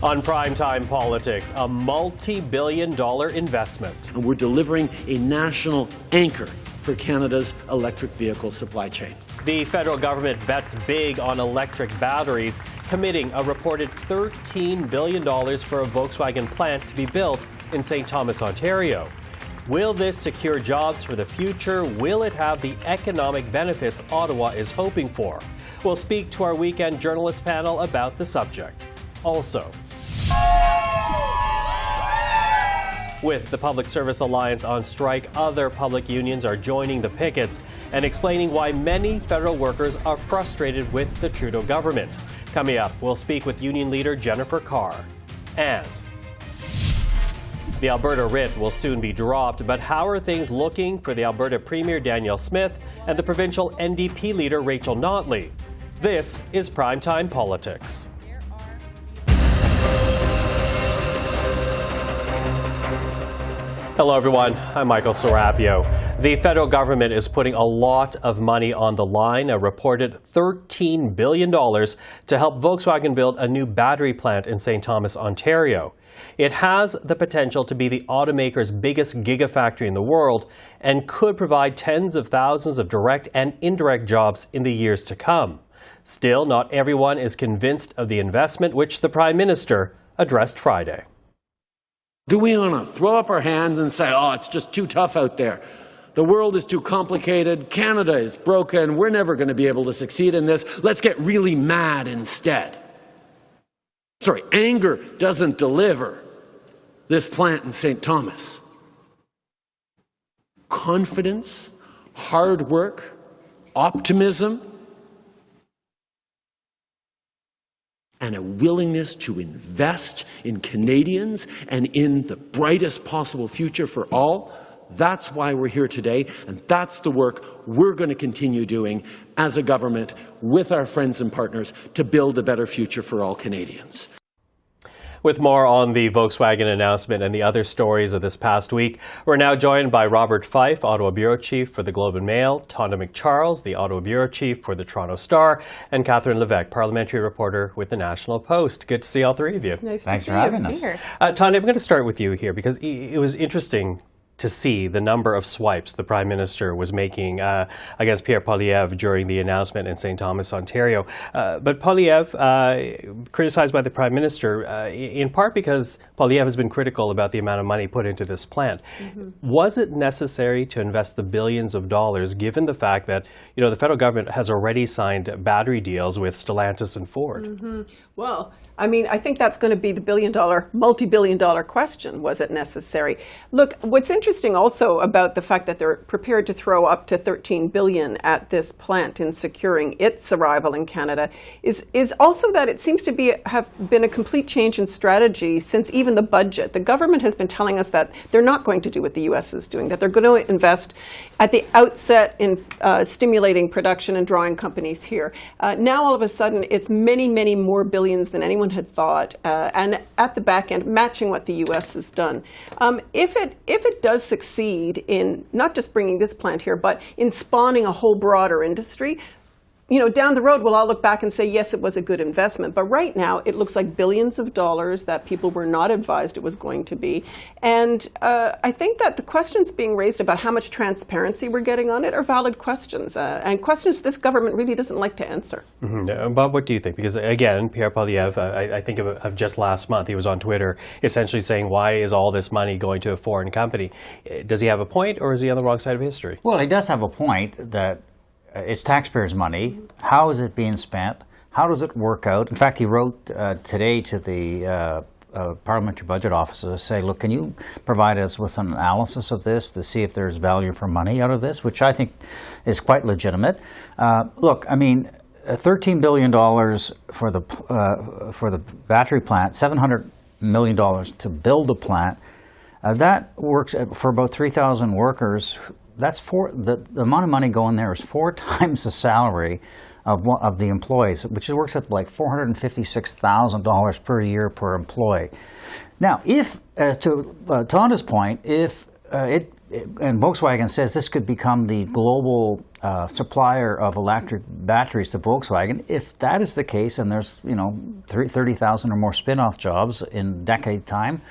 On PrimeTime Politics, a multi-billion-dollar investment. And we're delivering a national anchor for Canada's electric vehicle supply chain. The federal government bets big on electric batteries, committing a reported $13 billion for a Volkswagen plant to be built in St. Thomas, Ontario. Will this secure jobs for the future? Will it have the economic benefits Ottawa is hoping for? We'll speak to our weekend journalist panel about the subject. Also, with the Public Service Alliance on strike, other public unions are joining the pickets and explaining why many federal workers are frustrated with the Trudeau government. Coming up, we'll speak with union leader Jennifer Carr. And the Alberta writ will soon be dropped, but how are things looking for the Alberta Premier Danielle Smith and the provincial NDP leader Rachel Notley? This is Primetime Politics. Hello everyone, I'm Michael Serapio. The federal government is putting a lot of money on the line, a reported $13 billion to help Volkswagen build a new battery plant in St. Thomas, Ontario. It has the potential to be the automaker's biggest gigafactory in the world and could provide tens of thousands of direct and indirect jobs in the years to come. Still, not everyone is convinced of the investment, which the Prime Minister addressed Friday. Do we want to throw up our hands and say, oh, it's just too tough out there? The world is too complicated. Canada is broken. We're never going to be able to succeed in this. Let's get really mad instead. Sorry, anger doesn't deliver this plant in St. Thomas. Confidence, hard work, optimism, and a willingness to invest in Canadians and in the brightest possible future for all. That's why we're here today, and that's the work we're going to continue doing as a government with our friends and partners to build a better future for all Canadians. With more on the Volkswagen announcement and the other stories of this past week, we're now joined by Robert Fife, Ottawa Bureau Chief for the Globe and Mail, Tonda McCharles, the Ottawa Bureau Chief for the Toronto Star, and Catherine Levesque, parliamentary reporter with the National Post. Good to see all three of you. Thanks for having us. Tonda, I'm going to start with you here because it was interesting to see the number of swipes the Prime Minister was making against Pierre Poilievre during the announcement in St. Thomas, Ontario. But Poilievre, criticized by the Prime Minister, in part because Poilievre has been critical about the amount of money put into this plant. Was it necessary to invest the billions of dollars, given the fact that the federal government has already signed battery deals with Stellantis and Ford? Well, I mean, I think that's going to be the multi-billion-dollar question. Was it necessary? Look, what's interesting also about the fact that they're prepared to throw up to $13 billion at this plant in securing its arrival in Canada is also that it seems to have been a complete change in strategy since even the budget. The government has been telling us that they're not going to do what the U.S. is doing, that they're going to invest at the outset in stimulating production and drawing companies here. Now, all of a sudden, it's many, many more billions than anyone had thought, and at the back end, matching what the U.S. has done. If it does succeed in not just bringing this plant here, but in spawning a whole broader industry, down the road, we'll all look back and say, yes, it was a good investment. But right now, it looks like billions of dollars that people were not advised it was going to be. And I think that the questions being raised about how much transparency we're getting on it are valid questions, and questions this government really doesn't like to answer. Bob, what do you think? Because again, Pierre Poilievre, I think of just last month, he was on Twitter essentially saying, why is all this money going to a foreign company? Does he have a point, or is he on the wrong side of history? Well, he does have a point that it's taxpayers' money. How is it being spent? How does it work out? In fact, he wrote today to the Parliamentary Budget Office to say, look, can you provide us with an analysis of this to see if there's value for money out of this, which I think is quite legitimate. Look, I mean, $13 billion for the battery plant, $700 million to build the plant. That works for about 3,000 workers. That's the amount of money going there is 4 times the salary of the employees, which works at like $456,000 per year per employee. Now, if to Tonda's point, if it and Volkswagen says this could become the global supplier of electric batteries to Volkswagen. If that is the case, and there's 30,000 or more spin-off jobs in decade time,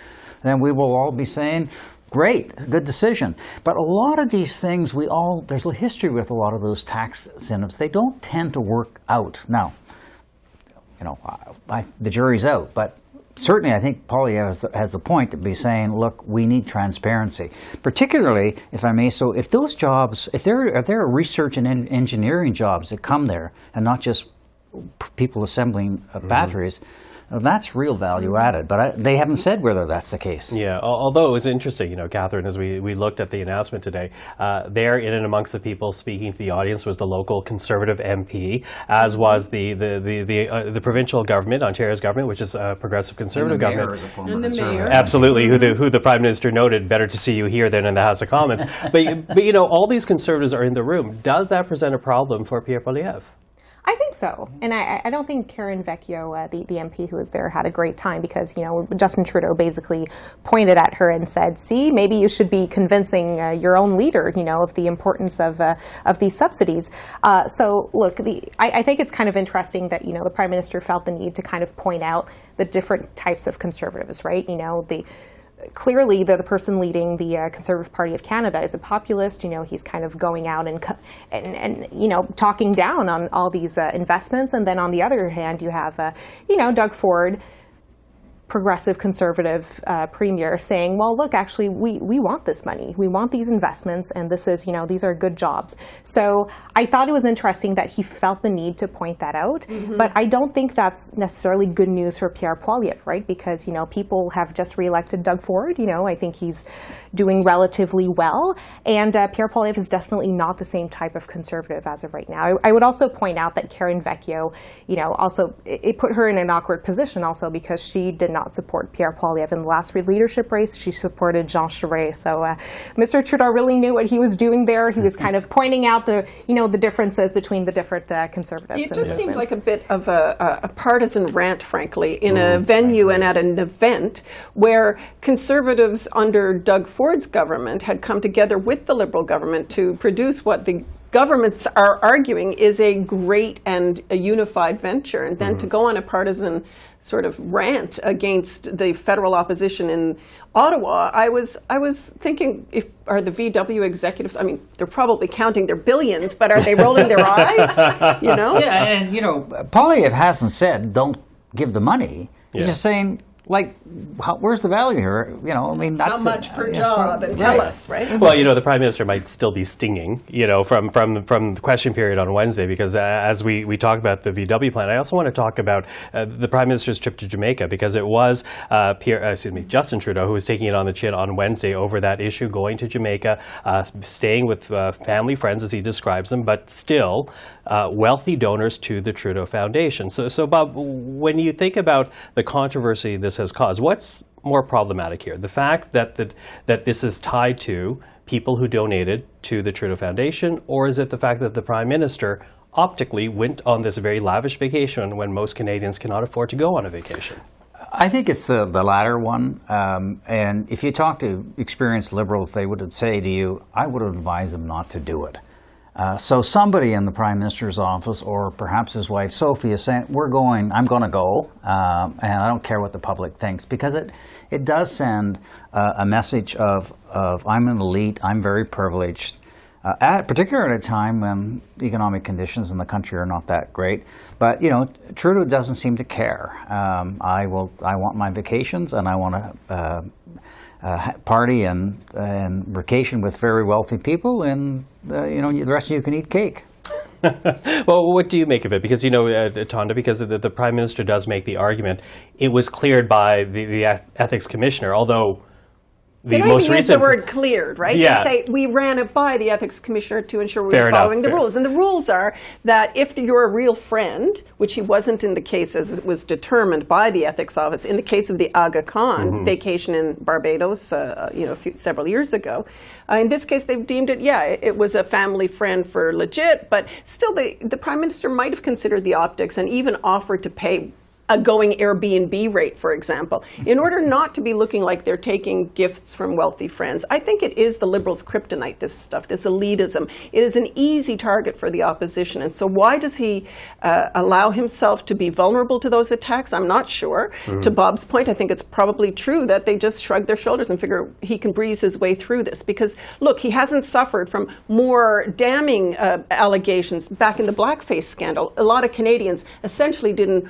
then we will all be saying, great, good decision. But a lot of these things, there's a history with a lot of those tax incentives. They don't tend to work out. Now, the jury's out, but certainly I think Poilievre has a point to be saying, look, we need transparency. Particularly, if I may, so if those jobs, if there are research and engineering jobs that come there, and not just people assembling batteries, that's real value added, but they haven't said whether that's the case. Yeah, although it was interesting, Catherine, as we looked at the announcement today, there in and amongst the people speaking to the audience was the local Conservative MP, as was the provincial government, Ontario's government, which is a progressive Conservative government. And the mayor. Absolutely, who the Prime Minister noted, better to see you here than in the House of Commons. but all these Conservatives are in the room. Does that present a problem for Pierre Poilievre? I think so. And I don't think Karen Vecchio, the MP who was there, had a great time because, Justin Trudeau basically pointed at her and said, see, maybe you should be convincing your own leader, of the importance of these subsidies. So, look, I think it's kind of interesting that, the Prime Minister felt the need to kind of point out the different types of Conservatives, right? Clearly, the person leading the Conservative Party of Canada is a populist. He's kind of going out and talking down on all these investments. And then on the other hand, you have, Doug Ford, progressive Conservative premier, saying, well, look, actually, we want this money. We want these investments, and this is, these are good jobs. So I thought it was interesting that he felt the need to point that out. Mm-hmm. But I don't think that's necessarily good news for Pierre Poilievre, right? Because, people have just reelected Doug Ford. I think he's doing relatively well. And Pierre Poilievre is definitely not the same type of Conservative as of right now. I would also point out that Karen Vecchio, also, it put her in an awkward position also because she did not support Pierre Poilievre in the last leadership race. She supported Jean Charest. So Mr. Trudeau really knew what he was doing there. He was kind of pointing out the differences between the different Conservatives. It just seemed like a bit of a partisan rant, frankly, in a venue and at an event where Conservatives under Doug Ford's government had come together with the Liberal government to produce what the governments are arguing is a great and a unified venture. And then to go on a partisan sort of rant against the federal opposition in Ottawa, I was thinking, are the VW executives, they're probably counting their billions, but are they rolling their eyes? Yeah, and Poilievre hasn't said don't give the money. He's just saying, where's the value here? That's how much per job, and tell us, right? Well, the Prime Minister might still be stinging, from the question period on Wednesday, because as we talk about the VW plan, I also want to talk about the Prime Minister's trip to Jamaica, because it was Justin Trudeau who was taking it on the chin on Wednesday over that issue, going to Jamaica, staying with family friends as he describes them, but still wealthy donors to the Trudeau Foundation. So Bob, when you think about the controversy this has caused, what's more problematic here? The fact that this is tied to people who donated to the Trudeau Foundation, or is it the fact that the Prime Minister optically went on this very lavish vacation when most Canadians cannot afford to go on a vacation? I think it's the latter one. And if you talk to experienced Liberals, they would say to you, I would advise them not to do it. So somebody in the Prime Minister's office, or perhaps his wife Sophie, is saying, I'm going to go, and I don't care what the public thinks, because it does send a message of I'm an elite, I'm very privileged, particularly at a time when economic conditions in the country are not that great. But Trudeau doesn't seem to care. I want my vacations, and I want to party and vacation with very wealthy people, and the rest of you can eat cake. Well, what do you make of it? Because Tonda, because the Prime Minister does make the argument, it was cleared by the ethics commissioner, although They don't even use the word cleared, right? Yeah. They say, we ran it by the ethics commissioner to ensure we were following the rules. And the rules are that if you're a real friend, which he wasn't in the case as it was determined by the ethics office, in the case of the Aga Khan vacation in Barbados several years ago, in this case they've deemed it, it was a family friend for legit, but still the Prime Minister might have considered the optics and even offered to pay a going Airbnb rate, for example, in order not to be looking like they're taking gifts from wealthy friends. I think it is the Liberals' kryptonite, this stuff, this elitism. It is an easy target for the opposition. And so why does he allow himself to be vulnerable to those attacks? I'm not sure. To Bob's point, I think it's probably true that they just shrug their shoulders and figure he can breeze his way through this. Because, look, he hasn't suffered from more damning allegations back in the blackface scandal. A lot of Canadians essentially didn't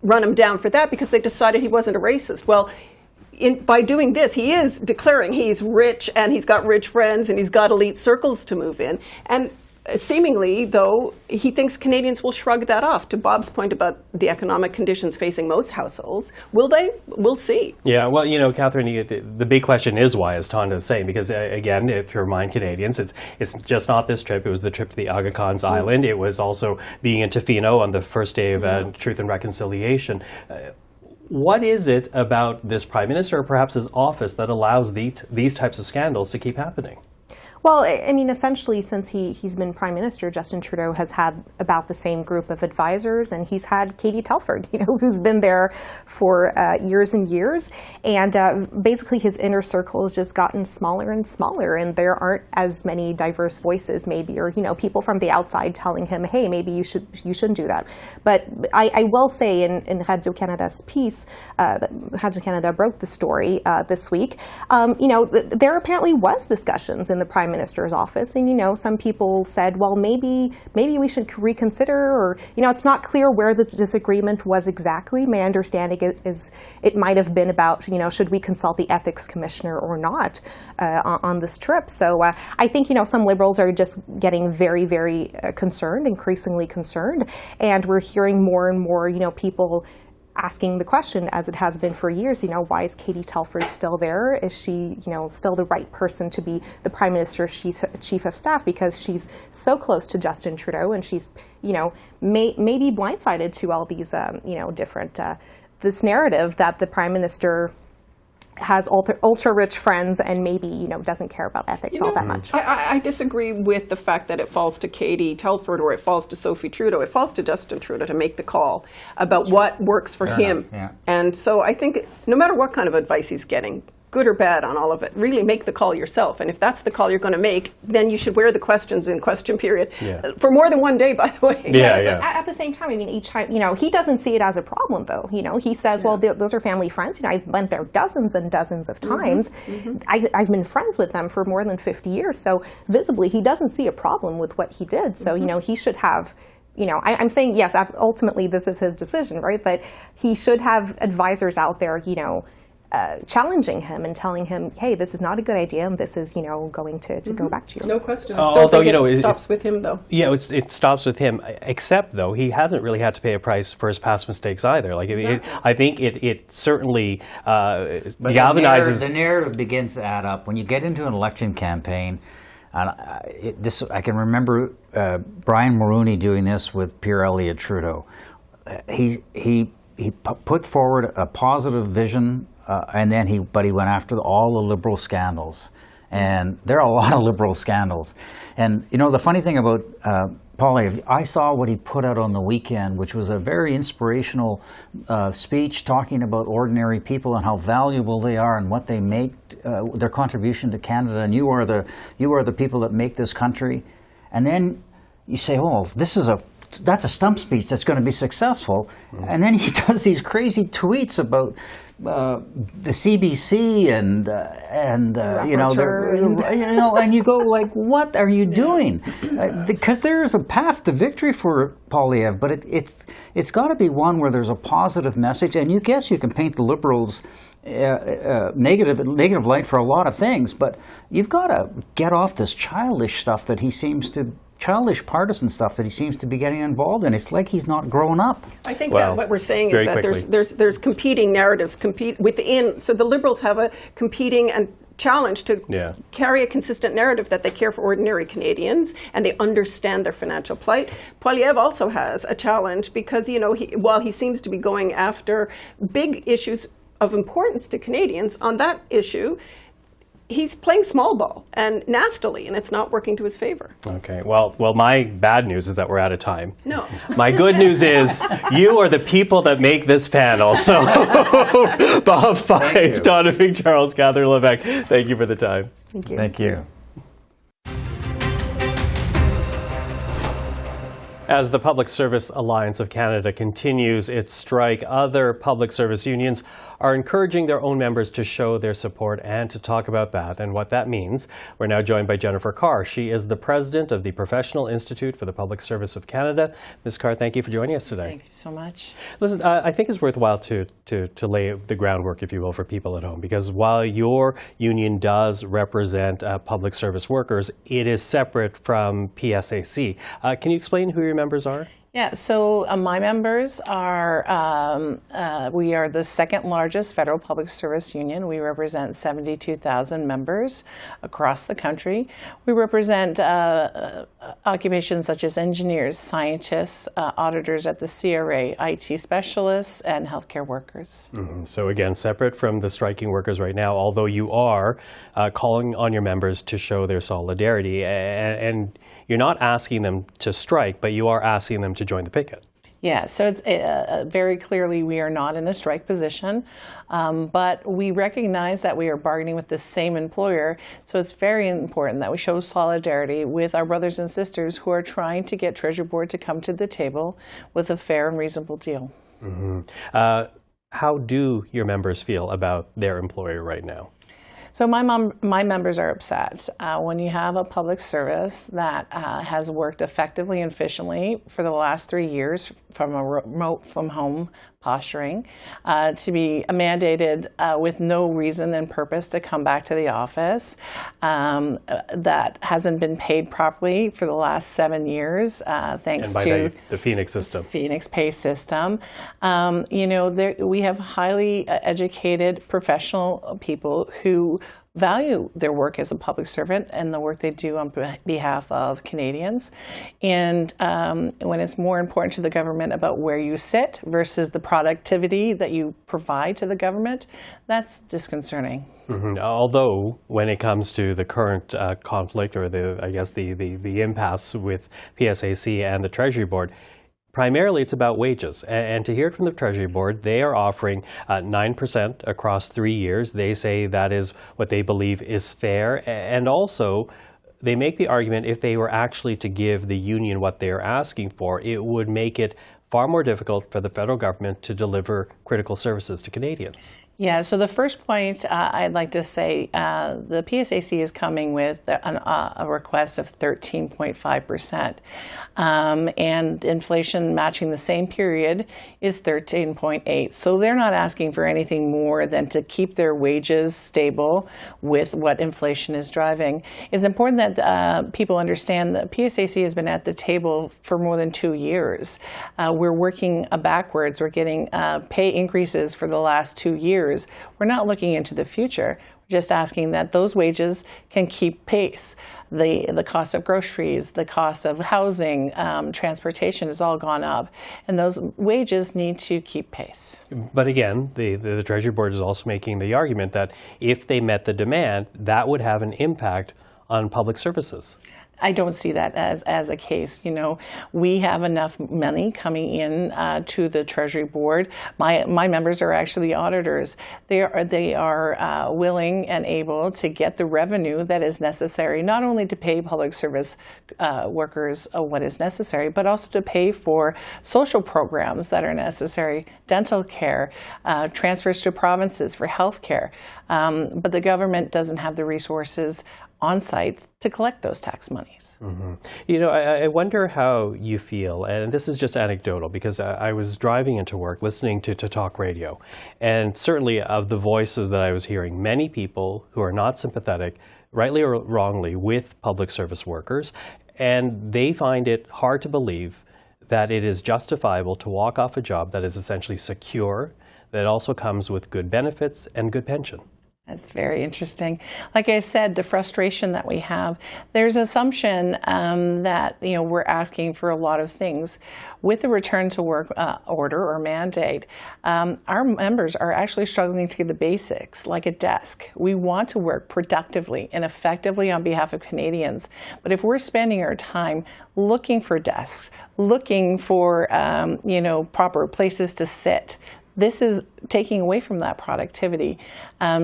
run him down for that because they decided he wasn't a racist. Well, by doing this, he is declaring he's rich and he's got rich friends and he's got elite circles to move in. And seemingly, though, he thinks Canadians will shrug that off. To Bob's point about the economic conditions facing most households, will they? We'll see. Yeah, well, Catherine, the big question is why, as Tonda is saying, because again, if you remind Canadians, it's just not this trip. It was the trip to the Aga Khan's Island. It was also being in Tofino on the first day of Truth and Reconciliation. What is it about this Prime Minister, or perhaps his office, that allows these types of scandals to keep happening? Well, I mean, essentially, since he's been Prime Minister, Justin Trudeau has had about the same group of advisors, and he's had Katie Telford, who's been there for years and years. And basically, his inner circle has just gotten smaller and smaller, and there aren't as many diverse voices, maybe, or people from the outside telling him, "Hey, maybe you shouldn't do that." But I will say, in Radio Canada's piece, Radio Canada broke the story this week. There apparently was discussions in the Prime Minister's office, and some people said, well, maybe we should reconsider, or it's not clear where the disagreement was exactly. My understanding is it might have been about should we consult the ethics commissioner or not on this trip. So I think some Liberals are just getting very, very concerned, increasingly concerned, and we're hearing more and more people asking the question, as it has been for years, why is Katie Telford still there? Is she, still the right person to be the Prime Minister's chief of staff, because she's so close to Justin Trudeau, and she's, maybe blindsided to all these, different, this narrative that the Prime Minister has ultra-rich friends and maybe, doesn't care about ethics all that much. I disagree with the fact that it falls to Katie Telford or it falls to Sophie Trudeau. It falls to Justin Trudeau to make the call about what works for him. Yeah. And so I think no matter what kind of advice he's getting, good or bad on all of it, really make the call yourself. And if that's the call you're going to make, then you should wear the questions in question period for more than one day, by the way. Yeah. At the same time, each time, he doesn't see it as a problem, though. He says, well, those are family friends. I've went there dozens and dozens of times. I've been friends with them for more than 50 years. So visibly, he doesn't see a problem with what he did. So, he should have I'm saying, yes, ultimately this is his decision, right? But he should have advisors out there, challenging him and telling him, hey, this is not a good idea, and this is, going to go back to you. No question. Although, it stops with him, though. Yeah, it stops with him, except, though, he hasn't really had to pay a price for his past mistakes either. I think it certainly galvanizes. The narrative begins to add up. When you get into an election campaign, and I can remember Brian Mulroney doing this with Pierre Elliott Trudeau. He put forward a positive vision, and then he went after all the Liberal scandals, and there are a lot of Liberal scandals. And the funny thing about Paulie, I saw what he put out on the weekend, which was a very inspirational speech talking about ordinary people and how valuable they are and what they make, their contribution to Canada. And you are the people that make this country. And then you say, oh, that's a stump speech that's going to be successful. And then he does these crazy tweets about the CBC and and you go like, what are you doing? Because there is a path to victory for Poilievre, but it's got to be one where there's a positive message. And you can paint the Liberals negative light for a lot of things, but you've got to get off this childish partisan stuff that he seems to be getting involved in. It's like he's not grown up. I think that what we're saying is that there's competing narratives within. So the Liberals have a competing and challenge to carry a consistent narrative that they care for ordinary Canadians and they understand their financial plight. Poilievre also has a challenge because while he seems to be going after big issues of importance to Canadians on that issue, he's playing small ball and nastily, and it's not working to his favor. Okay. Well, my bad news is that we're out of time. No. My good news is you are the people that make this panel. So, Bob Fife, Donovan Charles, Catherine Levesque, thank you for the time. Thank you. Thank you. As the Public Service Alliance of Canada continues its strike, other public service unions are encouraging their own members to show their support and to talk about that and what that means. We're now joined by Jennifer Carr. She is the president of the Professional Institute for the Public Service of Canada. Ms. Carr, thank you for joining us today. Thank you so much. Listen, I think it's worthwhile to lay the groundwork, if you will, for people at home, because while your union does represent public service workers, it is separate from PSAC. Can you explain who your members are? Yeah, so my members are, we are the second largest federal public service union. We represent 72,000 members across the country. We represent occupations such as engineers, scientists, auditors at the CRA, IT specialists, and healthcare workers. Mm-hmm. So again, separate from the striking workers right now, although you are calling on your members to show their solidarity, and you're not asking them to strike, but you are asking them to join the picket. Yeah, so it's very clearly we are not in a strike position, but we recognize that we are bargaining with the same employer, so it's very important that we show solidarity with our brothers and sisters who are trying to get Treasury Board to come to the table with a fair and reasonable deal. Mm-hmm. How do your members feel about their employer right now? So my members are upset. When you have a public service that has worked effectively and efficiently for the last 3 years from a remote from home posturing, to be mandated with no reason and purpose to come back to the office, that hasn't been paid properly for the last 7 years, thanks to the Phoenix system. Phoenix pay system. You know, we have highly educated professional people who value their work as a public servant and the work they do on behalf of Canadians. And when it's more important to the government about where you sit versus the productivity that you provide to the government, that's disconcerting. Mm-hmm. Although, when it comes to the current conflict, or the impasse with PSAC and the Treasury Board, primarily it's about wages. And to hear it from the Treasury Board, they are offering 9% across 3 years. They say that is what they believe is fair. And also, they make the argument if they were actually to give the union what they are asking for, it would make it far more difficult for the federal government to deliver critical services to Canadians. Yeah, so the first point I'd like to say, the PSAC is coming with a request of 13.5%. And inflation matching the same period is 13.8%. So they're not asking for anything more than to keep their wages stable with what inflation is driving. It's important that people understand that PSAC has been at the table for more than 2 years. We're working backwards. We're getting pay increases for the last 2 years. We're not looking into the future. We're just asking that those wages can keep pace. The cost of groceries, the cost of housing, transportation has all gone up, and those wages need to keep pace. But again, the Treasury Board is also making the argument that if they met the demand, that would have an impact on public services. I don't see that as a case. You know, we have enough money coming in to the Treasury Board. My members are actually auditors. They are willing and able to get the revenue that is necessary, not only to pay public service workers what is necessary, but also to pay for social programs that are necessary, dental care, transfers to provinces for health care. But the government doesn't have the resources on site to collect those tax monies. Mm-hmm. You know, I wonder how you feel, and this is just anecdotal, because I was driving into work listening to talk radio, and certainly of the voices that I was hearing, many people who are not sympathetic, rightly or wrongly, with public service workers, and they find it hard to believe that it is justifiable to walk off a job that is essentially secure, that also comes with good benefits and good pension. That's very interesting. Like I said, the frustration that we have, there's assumption that we're asking for a lot of things. With the return to work order or mandate, our members are actually struggling to get the basics, like a desk. We want to work productively and effectively on behalf of Canadians. But if we're spending our time looking for desks, looking for proper places to sit, this is taking away from that productivity.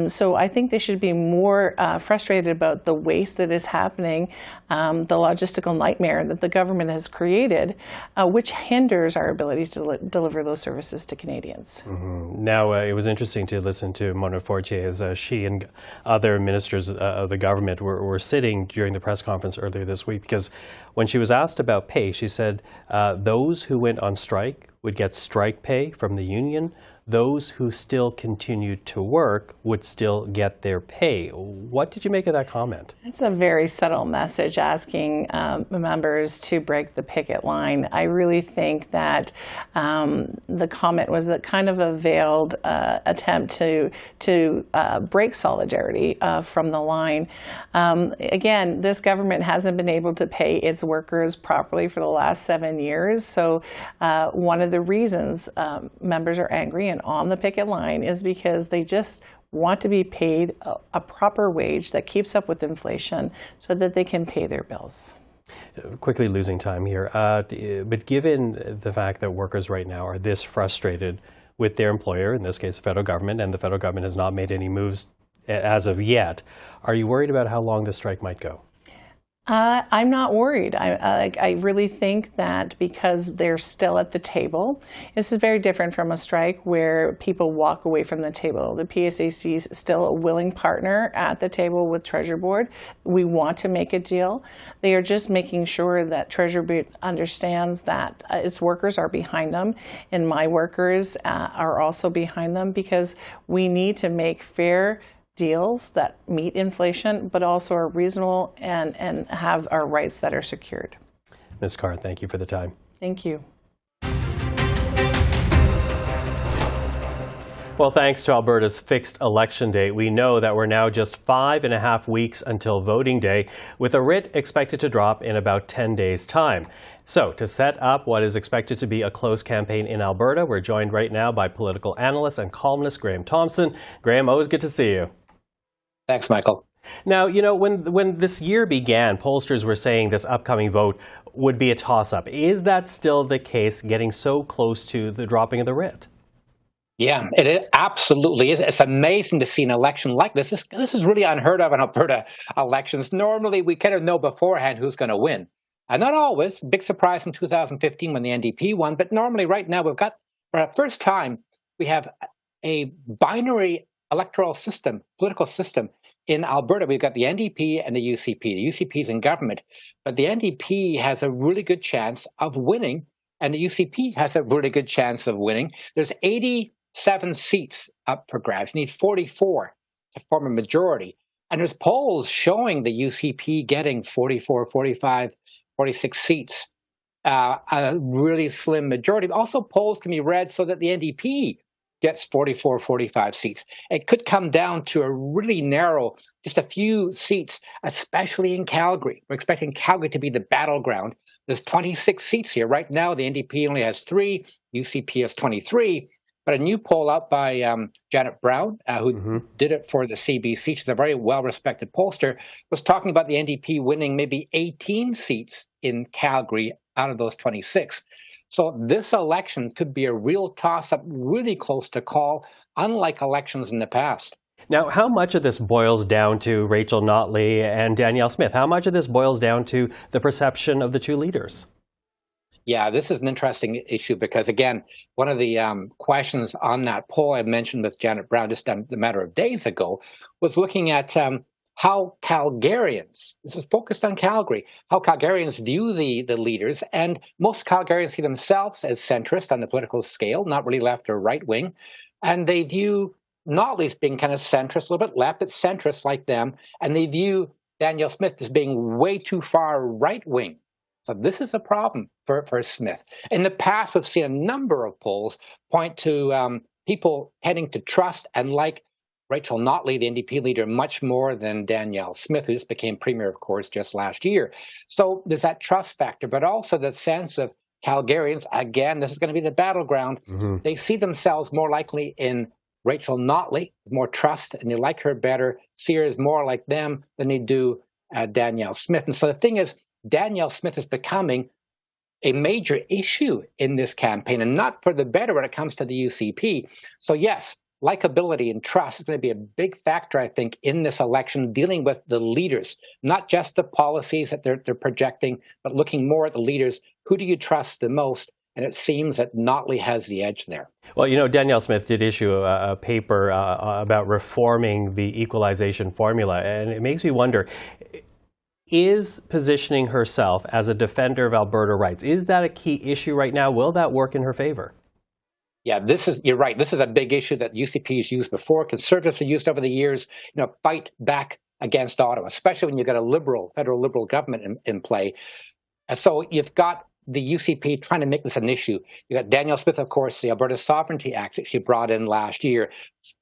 So I think they should be more frustrated about the waste that is happening, the logistical nightmare that the government has created, which hinders our ability to deliver those services to Canadians. Mm-hmm. Now, it was interesting to listen to Mona Fortier as she and other ministers of the government were sitting during the press conference earlier this week, because when she was asked about pay, she said those who went on strike would get strike pay from the union. Those who still continued to work would still get their pay. What did you make of that comment? It's a very subtle message asking members to break the picket line. I really think that the comment was a kind of a veiled attempt to break solidarity from the line. Again, this government hasn't been able to pay its workers properly for the last 7 years. So one of the reasons members are angry and on the picket line is because they just want to be paid a proper wage that keeps up with inflation so that they can pay their bills. Quickly losing time here, but given the fact that workers right now are this frustrated with their employer, in this case the federal government, and the federal government has not made any moves as of yet, are you worried about how long this strike might go? I'm not worried. I really think that because they're still at the table, this is very different from a strike where people walk away from the table. The PSAC is still a willing partner at the table with Treasury Board. We want to make a deal. They are just making sure that Treasury Board understands that its workers are behind them, and my workers are also behind them, because we need to make fair deals that meet inflation, but also are reasonable and have our rights that are secured. Ms. Carr, thank you for the time. Thank you. Well, thanks to Alberta's fixed election date, we know that we're now just 5.5 weeks until voting day, with a writ expected to drop in about 10 days' time. So, to set up what is expected to be a close campaign in Alberta, we're joined right now by political analyst and columnist Graham Thompson. Graham, always good to see you. Thanks, Michael. Now, when this year began, pollsters were saying this upcoming vote would be a toss-up. Is that still the case, getting so close to the dropping of the writ? Yeah, it absolutely is. It's amazing to see an election like this. This is really unheard of in Alberta elections. Normally, we kind of know beforehand who's going to win. And not always. Big surprise in 2015 when the NDP won. But normally, right now, we've got, for the first time, we have a binary electoral system, political system. In Alberta, we've got the NDP and the UCP. The UCP is in government, but the NDP has a really good chance of winning, and the UCP has a really good chance of winning. There's 87 seats up for grabs. You need 44 to form a majority. And there's polls showing the UCP getting 44, 45, 46 seats, a really slim majority. Also, polls can be read so that the NDP gets 44, 45 seats. It could come down to a really narrow, just a few seats, especially in Calgary. We're expecting Calgary to be the battleground. There's 26 seats here. Right now, the NDP only has 3, UCP has 23. But a new poll out by Janet Brown, who did it for the CBC, she's a very well-respected pollster, was talking about the NDP winning maybe 18 seats in Calgary out of those 26. So this election could be a real toss-up, really close to call, unlike elections in the past. Now, how much of this boils down to Rachel Notley and Danielle Smith? How much of this boils down to the perception of the two leaders? Yeah, this is an interesting issue because, again, one of the questions on that poll I mentioned with Janet Brown just a matter of days ago was looking at how Calgarians, this is focused on Calgary, how Calgarians view the leaders, and most Calgarians see themselves as centrist on the political scale, not really left or right wing, and they view Notley as being kind of centrist, a little bit left, but centrist like them, and they view Danielle Smith as being way too far right wing. So this is a problem for Smith. In the past, we've seen a number of polls point to people tending to trust and like Rachel Notley, the NDP leader, much more than Danielle Smith, who just became premier, of course, just last year. So there's that trust factor, but also the sense of Calgarians, again, this is going to be the battleground. They see themselves more likely in Rachel Notley, more trust, and they like her better, see her as more like them than they do Danielle Smith. And so the thing is, Danielle Smith is becoming a major issue in this campaign, and not for the better when it comes to the UCP. So yes, likability and trust is going to be a big factor, I think, in this election, dealing with the leaders, not just the policies that they're projecting, but looking more at the leaders. Who do you trust the most? And it seems that Notley has the edge there. Well, you know, Danielle Smith did issue a paper about reforming the equalization formula, and it makes me wonder, is positioning herself as a defender of Alberta rights, is that a key issue right now? Will that work in her favor? Yeah, you're right. This is a big issue that UCP has used before. Conservatives have used over the years, fight back against Ottawa, especially when you've got a federal liberal government in play. And so you've got the UCP trying to make this an issue. You got Danielle Smith, of course, the Alberta Sovereignty Act that she brought in last year,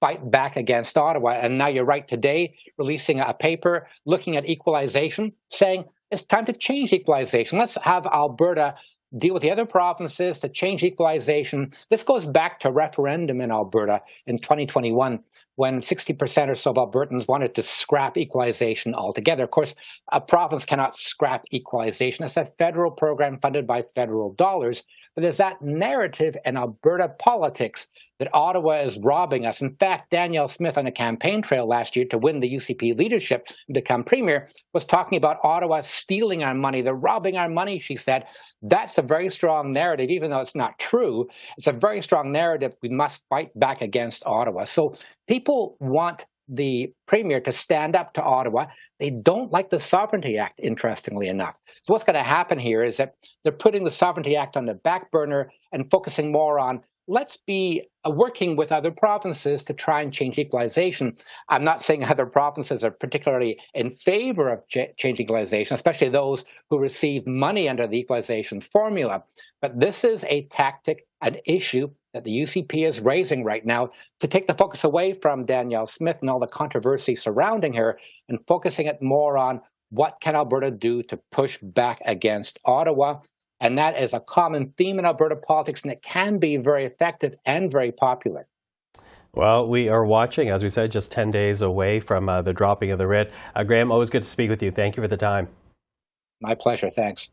fight back against Ottawa. And now you're right, today, releasing a paper looking at equalization, saying it's time to change equalization. Let's have Alberta deal with the other provinces to change equalization. This goes back to referendum in Alberta in 2021, when 60% or so of Albertans wanted to scrap equalization altogether. Of course, a province cannot scrap equalization. It's a federal program funded by federal dollars. But there's that narrative in Alberta politics that Ottawa is robbing us. In fact, Danielle Smith on the campaign trail last year to win the UCP leadership and become premier was talking about Ottawa stealing our money. They're robbing our money, she said. That's a very strong narrative, even though it's not true. It's a very strong narrative. We must fight back against Ottawa. So people want the premier to stand up to Ottawa. They don't like the Sovereignty Act, interestingly enough. So what's going to happen here is that they're putting the Sovereignty Act on the back burner and focusing more on, let's be working with other provinces to try and change equalization. I'm not saying other provinces are particularly in favor of changing equalization, especially those who receive money under the equalization formula. But this is a tactic, an issue that the UCP is raising right now to take the focus away from Danielle Smith and all the controversy surrounding her and focusing it more on what can Alberta do to push back against Ottawa. And that is a common theme in Alberta politics, and it can be very effective and very popular. Well, we are watching, as we said, just 10 days away from the dropping of the writ. Graham, always good to speak with you. Thank you for the time. My pleasure. Thanks.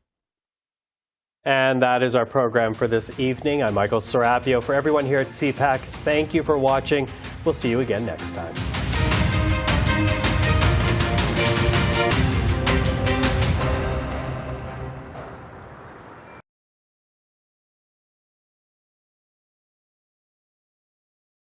And that is our program for this evening. I'm Michael Serapio. For everyone here at CPAC, thank you for watching. We'll see you again next time.